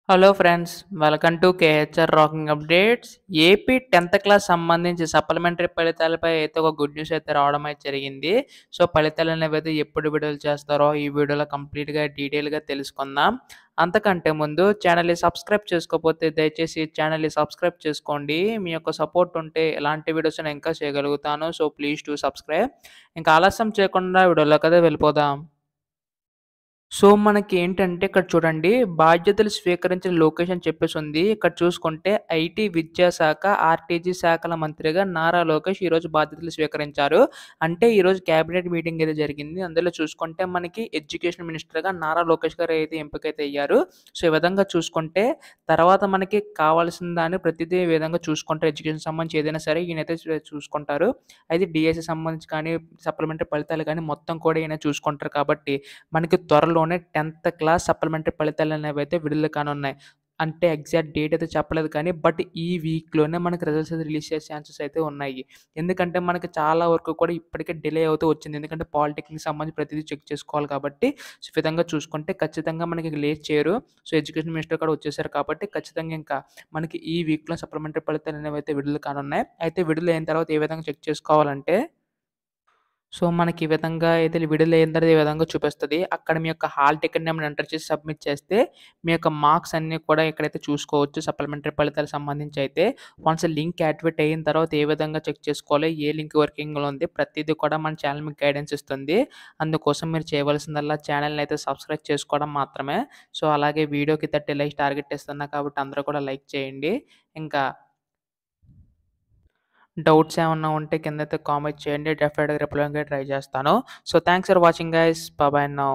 Hello friends, welcome to KHR rocking updates. AP 10th class సంబంధించి supplementary ఫలితాలపై అయితే ఒక గుడ్ న్యూస్ అయితే రావడం అయితే జరిగింది. సో ఫలితాలు అనేవి అయితే ఎప్పుడు విడుదల చేస్తారో ఈ వీడియోలో కంప్లీట్‌గా డీటెయిల్‌గా తెలుసుకుందాం. అంతకంటే ముందు ఛానల్‌ని సబ్స్క్రైబ్ చేసుకోకపోతే దయచేసి ఛానల్‌ని సబ్స్క్రైబ్ చేసుకోండి. మీ యొక్క సపోర్ట్ ఉంటే ఇలాంటి వీడియోస్ నేను ఇంకా చేయగలుగుతాను. So please do subscribe. ఇంకా ఆలస్యం చేయకుండా వీడియోలోకైతే వెళ్ళిపోదాం. సో, మనకేంటంటే ఇక్కడ చూడండి, బాధ్యతలు స్వీకరించిన లోకేష్ అని చెప్పేసుంది. ఇక్కడ చూసుకుంటే ఐటీ, విద్యాశాఖ, ఆర్టీజీ శాఖల మంత్రిగా నారా లోకేష్ ఈరోజు బాధ్యతలు స్వీకరించారు. అంటే ఈరోజు క్యాబినెట్ మీటింగ్ అయితే జరిగింది. అందులో చూసుకుంటే మనకి ఎడ్యుకేషన్ మినిస్టర్‌గా నారా లోకేష్ గారు అయితే ఎంపికైతే అయ్యారు. సో, ఈ విధంగా చూసుకుంటే తర్వాత మనకి కావాల్సిన దాన్ని ప్రతిదీ ఈ విధంగా చూసుకుంటారు. ఎడ్యుకేషన్ సంబంధించి ఏదైనా సరే ఈయనైతే చూసుకుంటారు. అయితే డీఎస్సీ సంబంధించి కానీ, సప్లిమెంటరీ ఫలితాలు కానీ మొత్తం కూడా ఈయన చూసుకుంటారు కాబట్టి మనకి త్వరలోనే 10th క్లాస్ సప్లిమెంటరీ ఫలితాలనేవైతే విడుదల కానున్నాయి. అంటే ఎగ్జాక్ట్ డేట్ అయితే చెప్పలేదు కానీ, బట్ ఈ వీక్‌లోనే మనకి రిజల్ట్స్ అయితే రిలీజ్ చేసే ఛాన్సెస్ అయితే ఉన్నాయి. ఎందుకంటే మనకి చాలా వరకు కూడా ఇప్పటికే డిలే అవుతూ వచ్చింది. ఎందుకంటే పాలిటెక్నిక్‌కి సంబంధించి ప్రతిదీ చెక్ చేసుకోవాలి కాబట్టి, సో, ఈ విధంగా చూసుకుంటే ఖచ్చితంగా మనకి లేట్ చేయరు. సో, ఎడ్యుకేషన్ మినిస్టర్ కూడా వచ్చేసారు కాబట్టి ఖచ్చితంగా ఇంకా మనకి ఈ వీక్‌లో సప్లిమెంటరీ ఫలితాలనేవైతే విడుదల కానున్నాయి. అయితే విడుదలైన తర్వాత ఏ విధంగా చెక్ చేసుకోవాలంటే సో, మనకి ఈ విధంగా అయితే విడుదలైన తర్వాత ఈ విధంగా చూపిస్తది. అక్కడ మీ యొక్క హాల్ టికెట్ నెంబర్‌ని ఎంటర్ చేసి సబ్మిట్ చేస్తే, మీ యొక్క మార్క్స్ అన్నీ కూడా ఇక్కడైతే చూసుకోవచ్చు. సప్లిమెంటరీ ఫలితాలకు సంబంధించి అయితే. వన్స్ లింక్ యాక్టివేట్ అయిన తర్వాత ఏ విధంగా చెక్ చేసుకోవాలి, ఏ లింక్ వర్కింగ్‌లో ఉంది, ప్రతీది కూడా మన ఛానల్ మీకు గైడెన్స్ ఇస్తుంది. అందుకోసం మీరు చేయవలసిందల్లా ఛానల్‌ని అయితే సబ్స్క్రైబ్ చేసుకోవడం మాత్రమే. సో, అలాగే వీడియోకి 30 లైక్స్ టార్గెట్ ఇస్తున్నా కాబట్టి అందరూ కూడా లైక్ చేయండి. ఇంకా డౌట్స్ ఏమన్నా ఉంటే కిందైతే కామెంట్ చేయండి. డెఫినిట్‌గా రిప్లై ఇవ్వడానికి ట్రై చేస్తాను. So, thanks for watching guys. By by now.